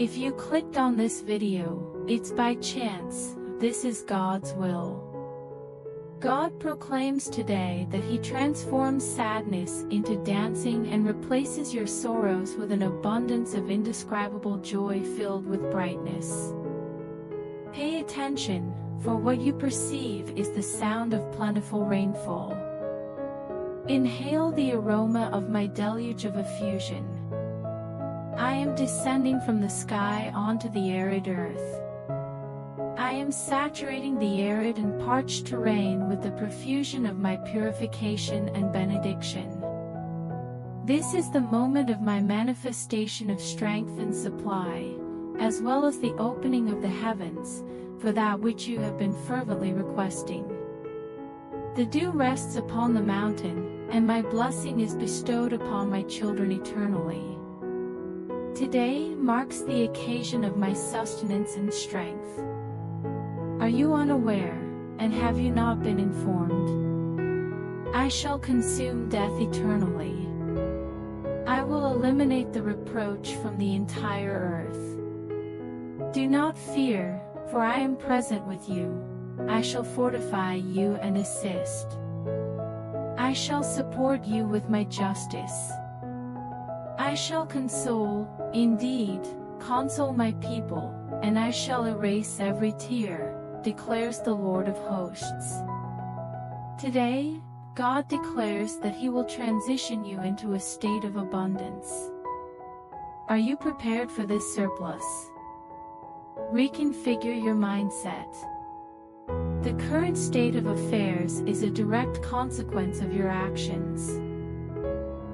If you clicked on this video, it's by chance. This is God's will. God proclaims today that He transforms sadness into dancing and replaces your sorrows with an abundance of indescribable joy filled with brightness. Pay attention, for what you perceive is the sound of plentiful rainfall. Inhale the aroma of my deluge of effusion. I am descending from the sky onto the arid earth. I am saturating the arid and parched terrain with the profusion of my purification and benediction. This is the moment of my manifestation of strength and supply, as well as the opening of the heavens, for that which you have been fervently requesting. The dew rests upon the mountain, and my blessing is bestowed upon my children eternally. Today marks the occasion of my sustenance and strength. Are you unaware, and have you not been informed? I shall consume death eternally. I will eliminate the reproach from the entire earth. Do not fear, for I am present with you. I shall fortify you and assist. I shall support you with my justice. I shall console, indeed, console my people, and I shall erase every tear, declares the Lord of hosts. Today, God declares that He will transition you into a state of abundance. Are you prepared for this surplus? Reconfigure your mindset. The current state of affairs is a direct consequence of your actions.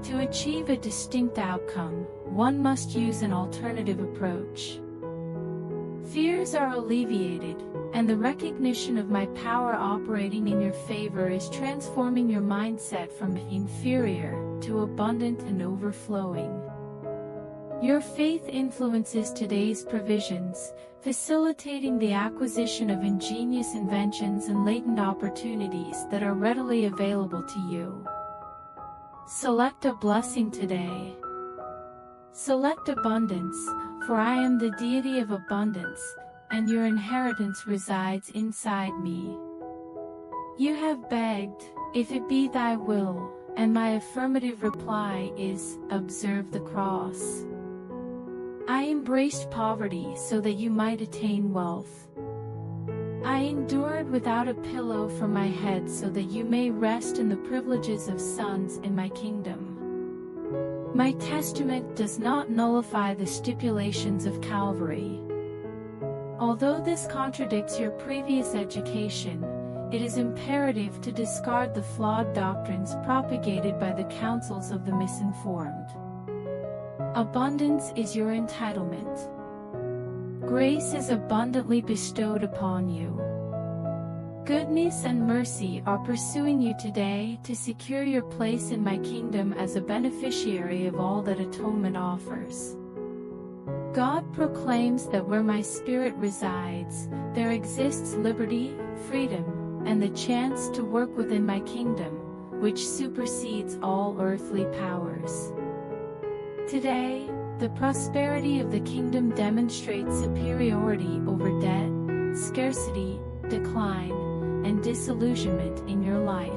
To achieve a distinct outcome, one must use an alternative approach. Fears are alleviated, and the recognition of my power operating in your favor is transforming your mindset from inferior to abundant and overflowing. Your faith influences today's provisions, facilitating the acquisition of ingenious inventions and latent opportunities that are readily available to you. Select a blessing today. Select abundance, for I am the deity of abundance, and your inheritance resides inside me. You have begged, if it be thy will, and my affirmative reply is, observe the cross. I embraced poverty so that you might attain wealth. I endured without a pillow for my head so that you may rest in the privileges of sons in my kingdom. My testament does not nullify the stipulations of Calvary. Although this contradicts your previous education, it is imperative to discard the flawed doctrines propagated by the counsels of the misinformed. Abundance is your entitlement. Grace is abundantly bestowed upon you. Goodness and mercy are pursuing you today to secure your place in my kingdom as a beneficiary of all that atonement offers. God proclaims that where my spirit resides, there exists liberty, freedom, and the chance to work within my kingdom, which supersedes all earthly powers. Today, the prosperity of the kingdom demonstrates superiority over debt, scarcity, decline, and disillusionment in your life.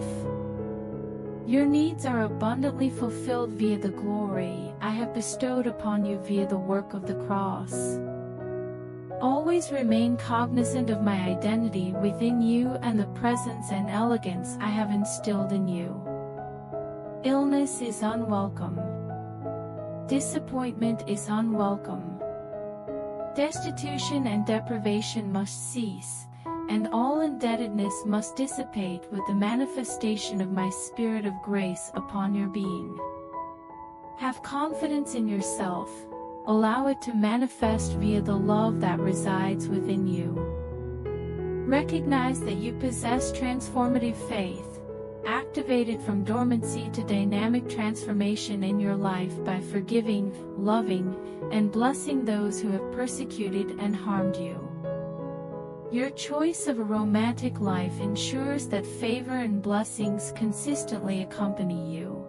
Your needs are abundantly fulfilled via the glory I have bestowed upon you via the work of the cross. Always remain cognizant of my identity within you and the presence and elegance I have instilled in you. Illness is unwelcome. Disappointment is unwelcome. Destitution and deprivation must cease, and all indebtedness must dissipate with the manifestation of my spirit of grace upon your being. Have confidence in yourself, allow it to manifest via the love that resides within you. Recognize that you possess transformative faith, activated from dormancy to dynamic transformation in your life by forgiving, loving, and blessing those who have persecuted and harmed you. Your choice of a romantic life ensures that favor and blessings consistently accompany you.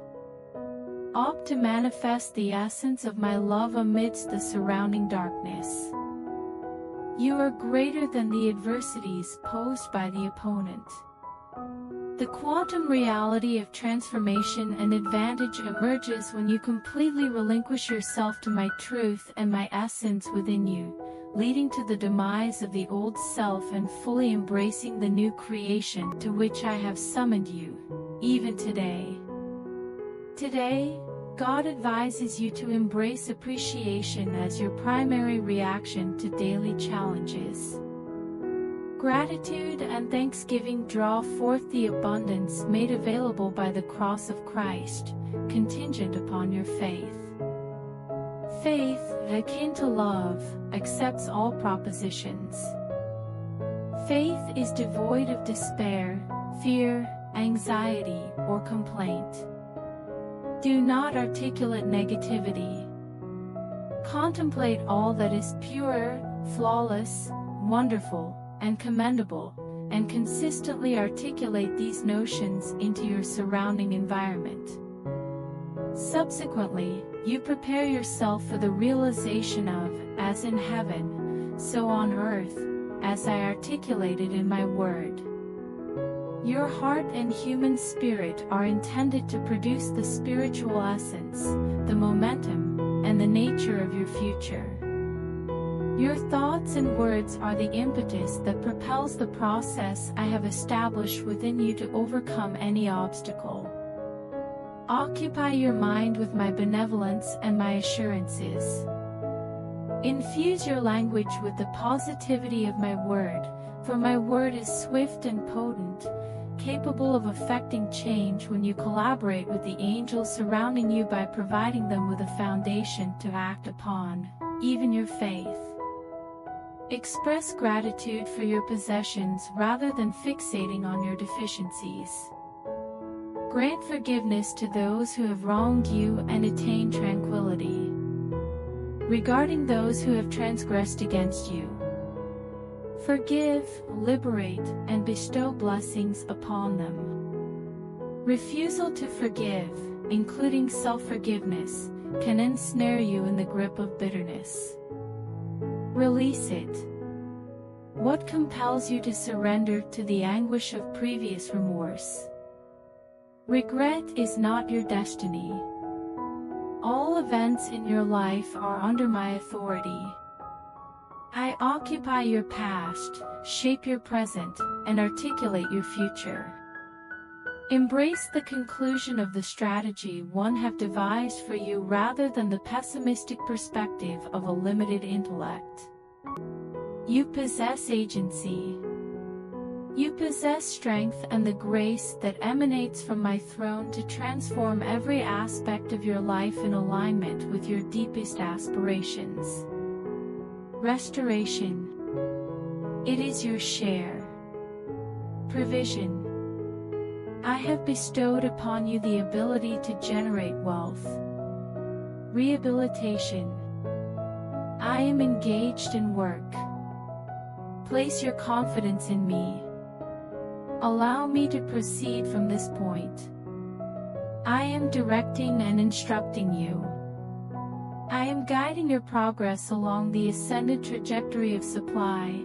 Opt to manifest the essence of my love amidst the surrounding darkness. You are greater than the adversities posed by the opponent. The quantum reality of transformation and advantage emerges when you completely relinquish yourself to my truth and my essence within you, leading to the demise of the old self and fully embracing the new creation to which I have summoned you, even today. Today, God advises you to embrace appreciation as your primary reaction to daily challenges. Gratitude and thanksgiving draw forth the abundance made available by the cross of Christ, contingent upon your faith. Faith, akin to love, accepts all propositions. Faith is devoid of despair, fear, anxiety, or complaint. Do not articulate negativity. Contemplate all that is pure, flawless, wonderful, and commendable, and consistently articulate these notions into your surrounding environment. Subsequently, you prepare yourself for the realization of, as in heaven, so on earth, as I articulated in my word. Your heart and human spirit are intended to produce the spiritual essence, the momentum, and the nature of your future. Your thoughts and words are the impetus that propels the process I have established within you to overcome any obstacle. Occupy your mind with my benevolence and my assurances. Infuse your language with the positivity of my word, for my word is swift and potent, capable of effecting change when you collaborate with the angels surrounding you by providing them with a foundation to act upon, even your faith. Express gratitude for your possessions rather than fixating on your deficiencies. Grant forgiveness to those who have wronged you and attain tranquility regarding those who have transgressed against you. Forgive, liberate, and bestow blessings upon them. Refusal to forgive, including self-forgiveness, can ensnare you in the grip of bitterness. Release it. What compels you to surrender to the anguish of previous remorse? Regret is not your destiny. All events in your life are under my authority. I occupy your past, shape your present, and articulate your future. Embrace the conclusion of the strategy one have devised for you rather than the pessimistic perspective of a limited intellect. You possess agency. You possess strength and the grace that emanates from my throne to transform every aspect of your life in alignment with your deepest aspirations. Restoration. It is your share. Provision. I have bestowed upon you the ability to generate wealth. Rehabilitation. I am engaged in work. Place your confidence in me. Allow me to proceed from this point. I am directing and instructing you. I am guiding your progress along the ascendant trajectory of supply,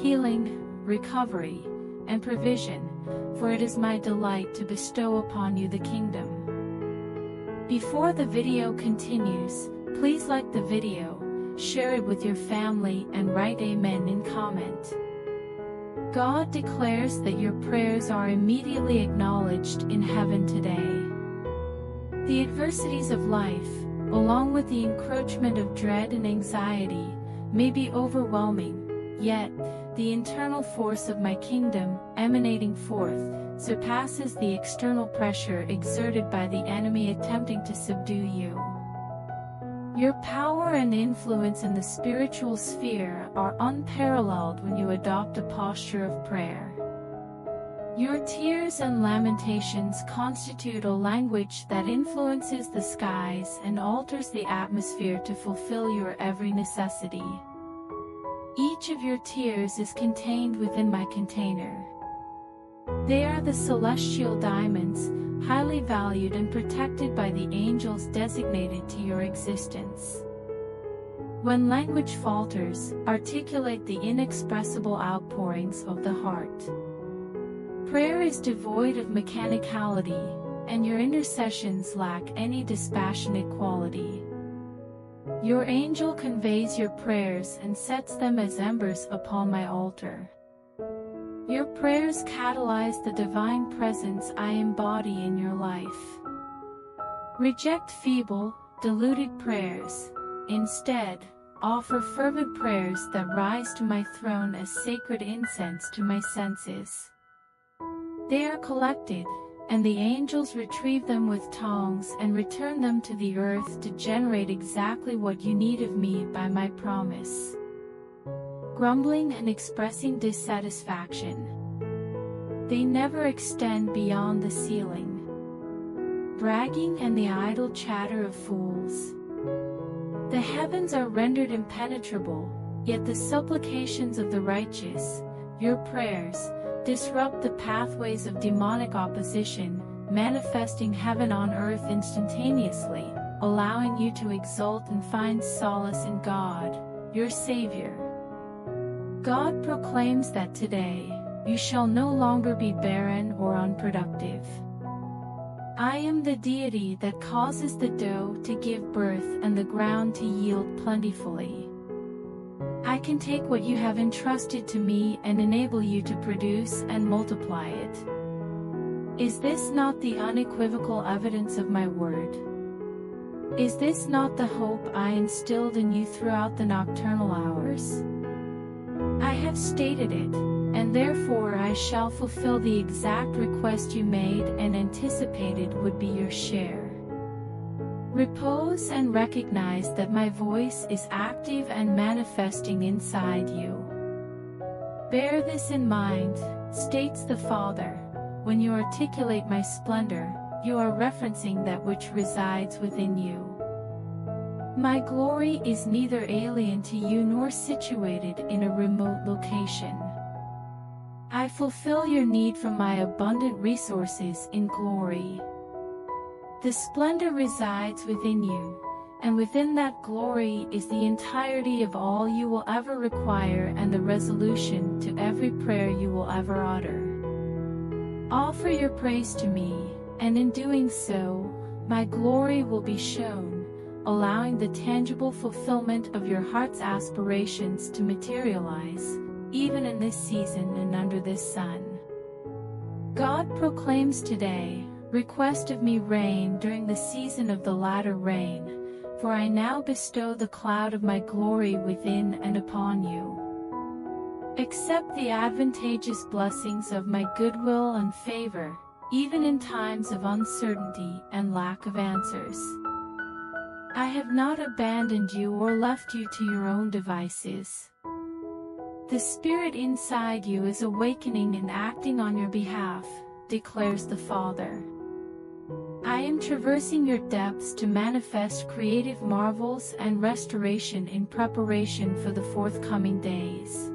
healing, recovery, and provision, for it is my delight to bestow upon you the kingdom. Before the video continues, please like the video, share it with your family, and write Amen in comment. God declares that your prayers are immediately acknowledged in heaven today. The adversities of life, along with the encroachment of dread and anxiety, may be overwhelming, yet, the internal force of my kingdom, emanating forth, surpasses the external pressure exerted by the enemy attempting to subdue you. Your power and influence in the spiritual sphere are unparalleled when you adopt a posture of prayer. Your tears and lamentations constitute a language that influences the skies and alters the atmosphere to fulfill your every necessity. Each of your tears is contained within my container. They are the celestial diamonds, highly valued and protected by the angels designated to your existence. When language falters, articulate the inexpressible outpourings of the heart. Prayer is devoid of mechanicality, and your intercessions lack any dispassionate quality. Your angel conveys your prayers and sets them as embers upon my altar. Your prayers catalyze the divine presence I embody in your life. Reject feeble, diluted prayers. Instead, offer fervent prayers that rise to my throne as sacred incense to my senses. They are collected, and the angels retrieve them with tongs and return them to the earth to generate exactly what you need of me by my promise. Grumbling and expressing dissatisfaction. They never extend beyond the ceiling. Bragging and the idle chatter of fools. The heavens are rendered impenetrable, yet the supplications of the righteous, your prayers, disrupt the pathways of demonic opposition, manifesting heaven on earth instantaneously, allowing you to exult and find solace in God, your Savior. God proclaims that today, you shall no longer be barren or unproductive. I am the deity that causes the dough to give birth and the ground to yield plentifully. I can take what you have entrusted to me and enable you to produce and multiply it. Is this not the unequivocal evidence of my word? Is this not the hope I instilled in you throughout the nocturnal hours? I have stated it, and therefore I shall fulfill the exact request you made and anticipated would be your share. Repose and recognize that my voice is active and manifesting inside you. Bear this in mind, states the Father, when you articulate my splendor, you are referencing that which resides within you. My glory is neither alien to you nor situated in a remote location. I fulfill your need for my abundant resources in glory. The splendor resides within you, and within that glory is the entirety of all you will ever require and the resolution to every prayer you will ever utter. Offer your praise to me, and in doing so, my glory will be shown, allowing the tangible fulfillment of your heart's aspirations to materialize, even in this season and under this sun. God proclaims today, request of me rain during the season of the latter rain, for I now bestow the cloud of my glory within and upon you. Accept the advantageous blessings of my goodwill and favor, even in times of uncertainty and lack of answers. I have not abandoned you or left you to your own devices. The Spirit inside you is awakening and acting on your behalf, declares the Father. I am traversing your depths to manifest creative marvels and restoration in preparation for the forthcoming days.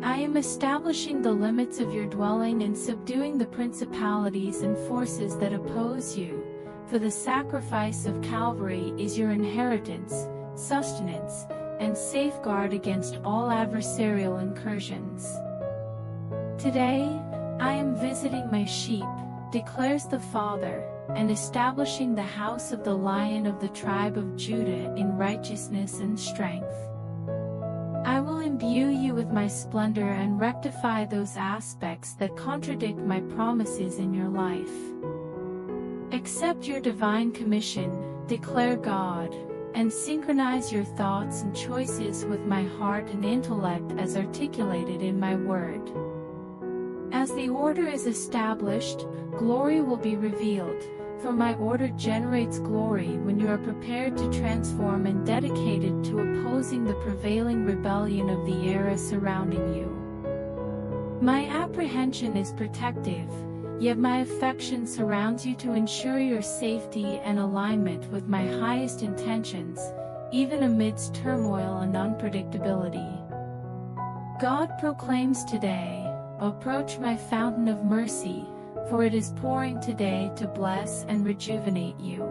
I am establishing the limits of your dwelling and subduing the principalities and forces that oppose you, for the sacrifice of Calvary is your inheritance, sustenance, and safeguard against all adversarial incursions. Today, I am visiting my sheep, declares the Father, and establishing the house of the Lion of the tribe of Judah in righteousness and strength. I will imbue you with my splendor and rectify those aspects that contradict my promises in your life. Accept your divine commission, declare God, and synchronize your thoughts and choices with my heart and intellect as articulated in my word. As the order is established, glory will be revealed, for my order generates glory when you are prepared to transform and dedicated to opposing the prevailing rebellion of the era surrounding you. My apprehension is protective, yet my affection surrounds you to ensure your safety and alignment with my highest intentions, even amidst turmoil and unpredictability. God proclaims today, approach my fountain of mercy, for it is pouring today to bless and rejuvenate you.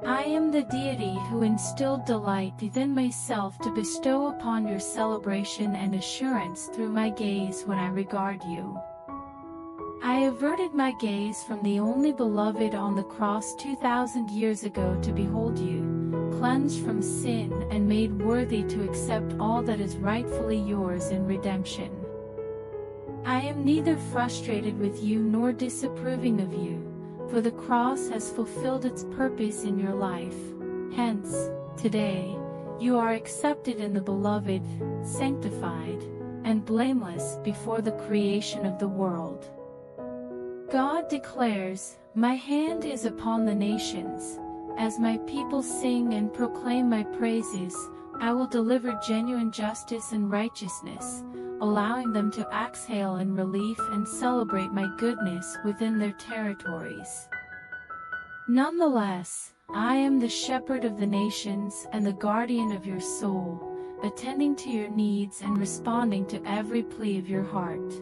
I am the deity who instilled delight within myself to bestow upon your celebration and assurance through my gaze when I regard you. I averted my gaze from the only beloved on the cross 2,000 years ago to behold you, cleansed from sin and made worthy to accept all that is rightfully yours in redemption. I am neither frustrated with you nor disapproving of you, for the cross has fulfilled its purpose in your life. Hence, today, you are accepted in the beloved, sanctified, and blameless before the creation of the world. God declares, "My hand is upon the nations. As my people sing and proclaim my praises, I will deliver genuine justice and righteousness, allowing them to exhale in relief and celebrate my goodness within their territories." Nonetheless, I am the shepherd of the nations and the guardian of your soul, attending to your needs and responding to every plea of your heart.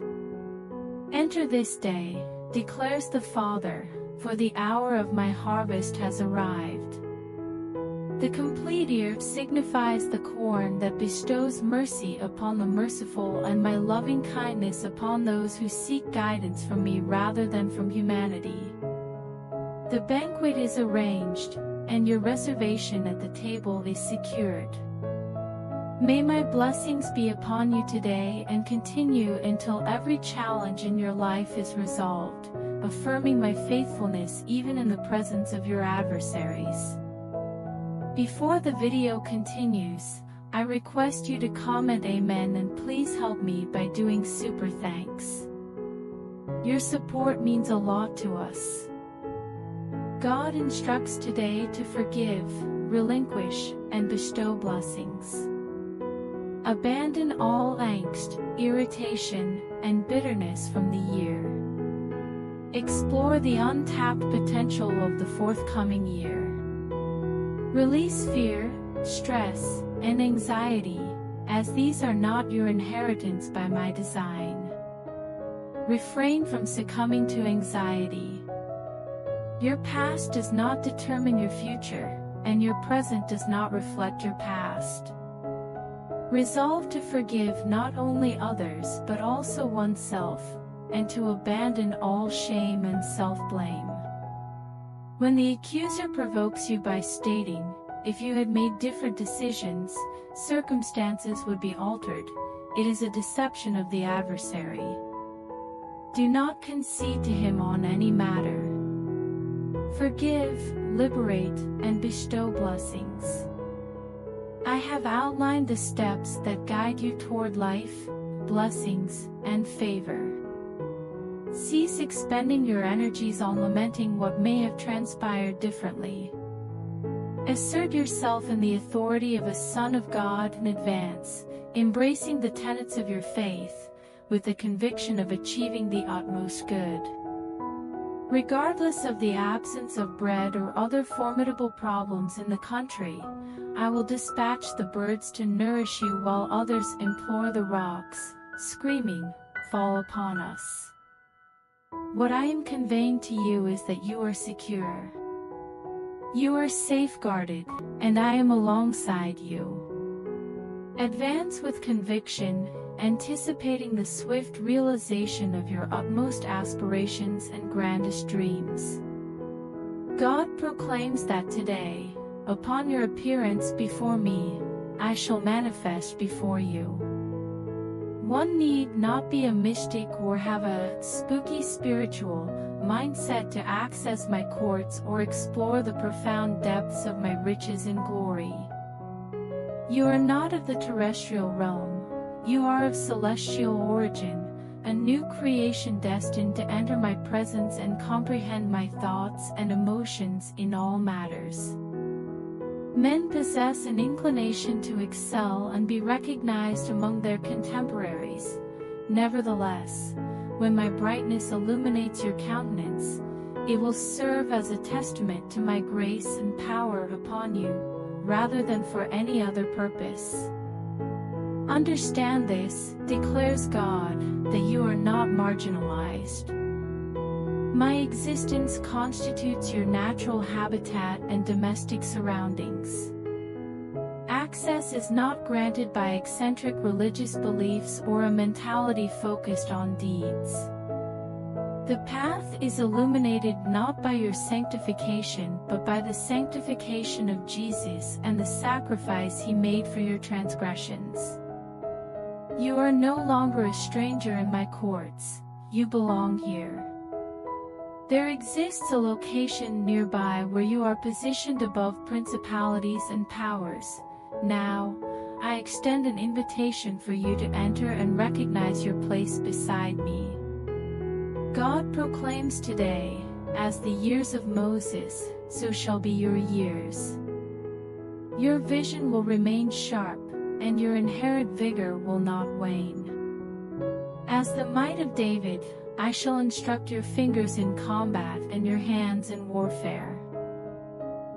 Enter this day, declares the Father, for the hour of my harvest has arrived. The complete ear signifies the corn that bestows mercy upon the merciful and my loving kindness upon those who seek guidance from me rather than from humanity. The banquet is arranged, and your reservation at the table is secured. May my blessings be upon you today and continue until every challenge in your life is resolved, affirming my faithfulness even in the presence of your adversaries. Before the video continues, I request you to comment Amen and please help me by doing super thanks. Your support means a lot to us. God instructs today to forgive, relinquish, and bestow blessings. Abandon all angst, irritation, and bitterness from the year. Explore the untapped potential of the forthcoming year. Release fear, stress, and anxiety, as these are not your inheritance by my design. Refrain from succumbing to anxiety. Your past does not determine your future, and your present does not reflect your past. Resolve to forgive not only others but also oneself, and to abandon all shame and self-blame. When the accuser provokes you by stating, "If you had made different decisions, circumstances would be altered," it is a deception of the adversary. Do not concede to him on any matter. Forgive, liberate, and bestow blessings. I have outlined the steps that guide you toward life, blessings, and favor. Cease expending your energies on lamenting what may have transpired differently. Assert yourself in the authority of a son of God in advance, embracing the tenets of your faith, with the conviction of achieving the utmost good. Regardless of the absence of bread or other formidable problems in the country, I will dispatch the birds to nourish you while others implore the rocks, screaming, "Fall upon us." What I am conveying to you is that you are secure. You are safeguarded, and I am alongside you. Advance with conviction, anticipating the swift realization of your utmost aspirations and grandest dreams. God proclaims that today, upon your appearance before me, I shall manifest before you. One need not be a mystic or have a spooky spiritual mindset to access my courts or explore the profound depths of my riches and glory. You are not of the terrestrial realm, you are of celestial origin, a new creation destined to enter my presence and comprehend my thoughts and emotions in all matters. Men possess an inclination to excel and be recognized among their contemporaries. Nevertheless, when my brightness illuminates your countenance, it will serve as a testament to my grace and power upon you, rather than for any other purpose. Understand this, declares God, that you are not marginalized. My existence constitutes your natural habitat and domestic surroundings. Access is not granted by eccentric religious beliefs or a mentality focused on deeds. The path is illuminated not by your sanctification but by the sanctification of Jesus and the sacrifice he made for your transgressions. You are no longer a stranger in my courts, you belong here. There exists a location nearby where you are positioned above principalities and powers. Now, I extend an invitation for you to enter and recognize your place beside me. God proclaims today, as the years of Moses, so shall be your years. Your vision will remain sharp, and your inherent vigor will not wane. As the might of David, I shall instruct your fingers in combat and your hands in warfare.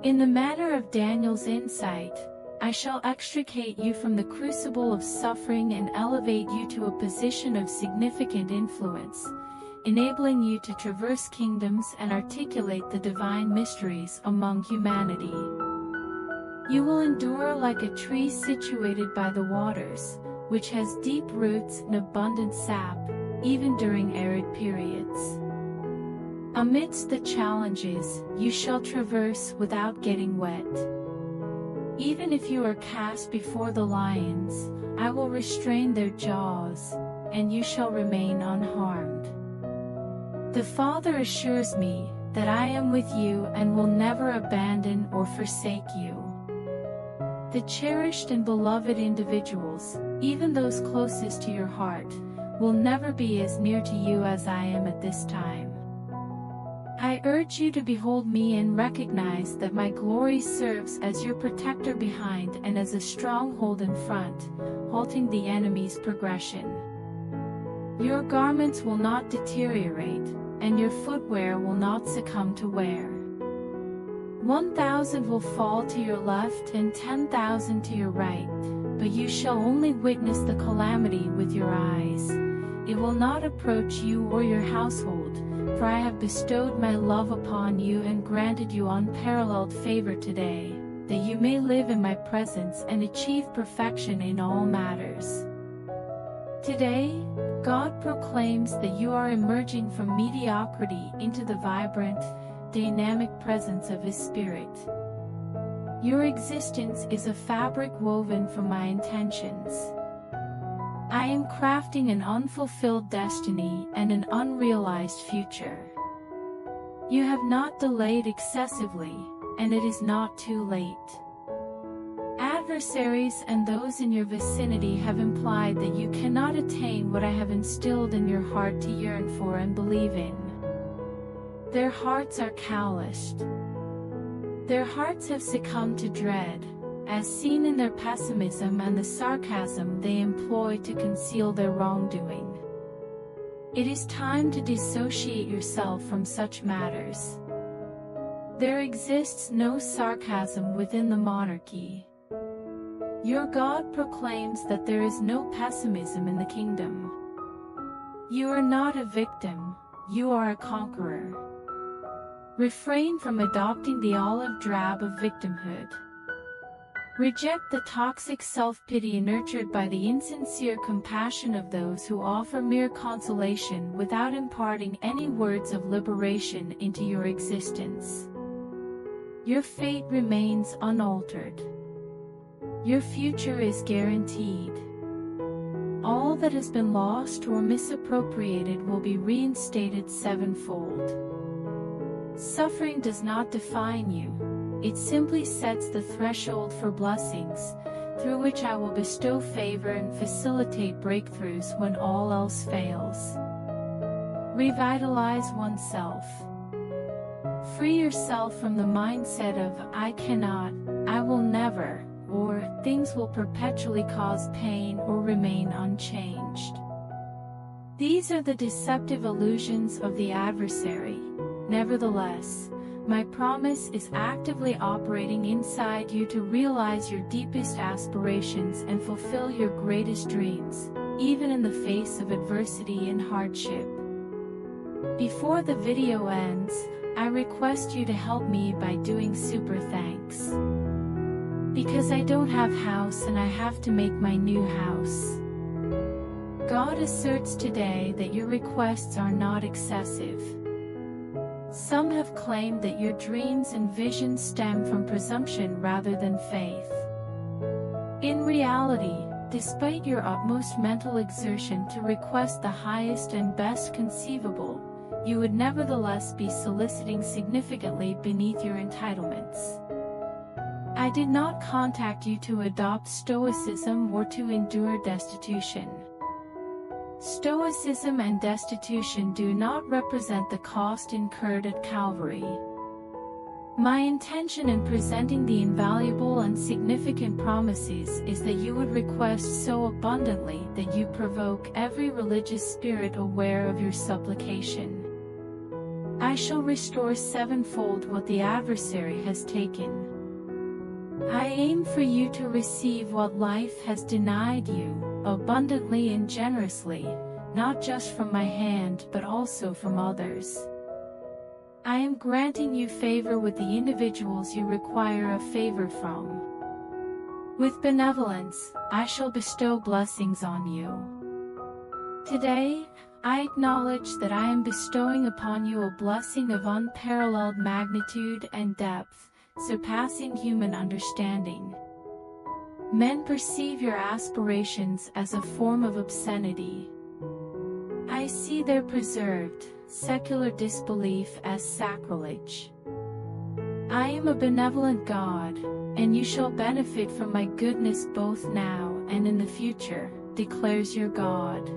In the manner of Daniel's insight, I shall extricate you from the crucible of suffering and elevate you to a position of significant influence, enabling you to traverse kingdoms and articulate the divine mysteries among humanity. You will endure like a tree situated by the waters, which has deep roots and abundant sap, even during arid periods. Amidst the challenges, you shall traverse without getting wet. Even if you are cast before the lions, I will restrain their jaws, and you shall remain unharmed. The Father assures me that I am with you and will never abandon or forsake you. The cherished and beloved individuals, even those closest to your heart, will never be as near to you as I am at this time. I urge you to behold me and recognize that my glory serves as your protector behind and as a stronghold in front, halting the enemy's progression. Your garments will not deteriorate, and your footwear will not succumb to wear. 1,000 will fall to your left and 10,000 to your right, but you shall only witness the calamity with your eyes. It will not approach you or your household, for I have bestowed my love upon you and granted you unparalleled favor today, that you may live in my presence and achieve perfection in all matters. Today, God proclaims that you are emerging from mediocrity into the vibrant, dynamic presence of His Spirit. Your existence is a fabric woven from my intentions. I am crafting an unfulfilled destiny and an unrealized future. You have not delayed excessively, and it is not too late. Adversaries and those in your vicinity have implied that you cannot attain what I have instilled in your heart to yearn for and believe in. Their hearts are calloused. Their hearts have succumbed to dread, as seen in their pessimism and the sarcasm they employ to conceal their wrongdoing. It is time to dissociate yourself from such matters. There exists no sarcasm within the monarchy. Your God proclaims that there is no pessimism in the kingdom. You are not a victim, you are a conqueror. Refrain from adopting the olive drab of victimhood. Reject the toxic self-pity nurtured by the insincere compassion of those who offer mere consolation without imparting any words of liberation into your existence. Your fate remains unaltered. Your future is guaranteed. All that has been lost or misappropriated will be reinstated sevenfold. Suffering does not define you. It simply sets the threshold for blessings, through which I will bestow favor and facilitate breakthroughs when all else fails. Revitalize oneself. Free yourself from the mindset of I cannot, I will never, or things will perpetually cause pain or remain unchanged. These are the deceptive illusions of the adversary. Nevertheless, my promise is actively operating inside you to realize your deepest aspirations and fulfill your greatest dreams, even in the face of adversity and hardship. Before the video ends, I request you to help me by doing super thanks. Because I don't have house and I have to make my new house. God asserts today that your requests are not excessive. Some have claimed that your dreams and visions stem from presumption rather than faith. In reality, despite your utmost mental exertion to request the highest and best conceivable, you would nevertheless be soliciting significantly beneath your entitlements. I did not contact you to adopt stoicism or to endure destitution. Stoicism and destitution do not represent the cost incurred at Calvary. My intention in presenting the invaluable and significant promises is that you would request so abundantly that you provoke every religious spirit aware of your supplication. I shall restore sevenfold what the adversary has taken. I aim for you to receive what life has denied you, abundantly and generously, not just from my hand but also from others. I am granting you favor with the individuals you require a favor from. With benevolence, I shall bestow blessings on you. Today, I acknowledge that I am bestowing upon you a blessing of unparalleled magnitude and depth, surpassing human understanding. Men perceive your aspirations as a form of obscenity. I see their preserved, secular disbelief as sacrilege. I am a benevolent God, and you shall benefit from my goodness both now and in the future, declares your God.